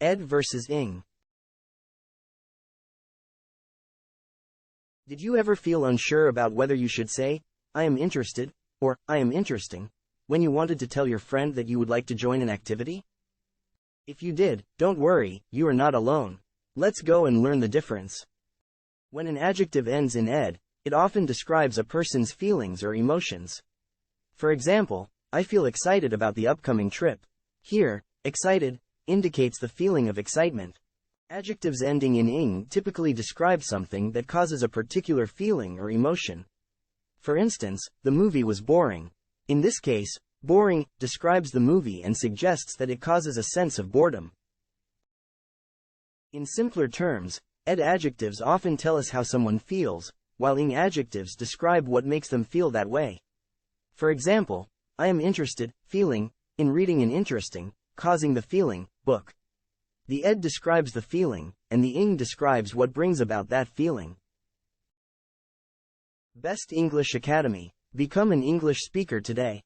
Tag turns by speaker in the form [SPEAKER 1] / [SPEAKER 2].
[SPEAKER 1] Ed versus ing. Did you ever feel unsure about whether you should say, "I am interested," or "I am interesting," when you wanted to tell your friend that you would like to join an activity? If you did, don't worry, you are not alone. Let's go and learn the difference. When an adjective ends in ed, it often describes a person's feelings or emotions. For example, I feel excited about the upcoming trip. Here, excited indicates the feeling of excitement. Adjectives ending in ing typically describe something that causes a particular feeling or emotion. For instance, the movie was boring. In this case, boring describes the movie and suggests that it causes a sense of boredom. In simpler terms, ed adjectives often tell us how someone feels, while ing adjectives describe what makes them feel that way. For example, I am interested, feeling, in reading an interesting, causing the feeling, book. The ed describes the feeling, and the ing describes what brings about that feeling. Best English Academy. Become an English speaker today.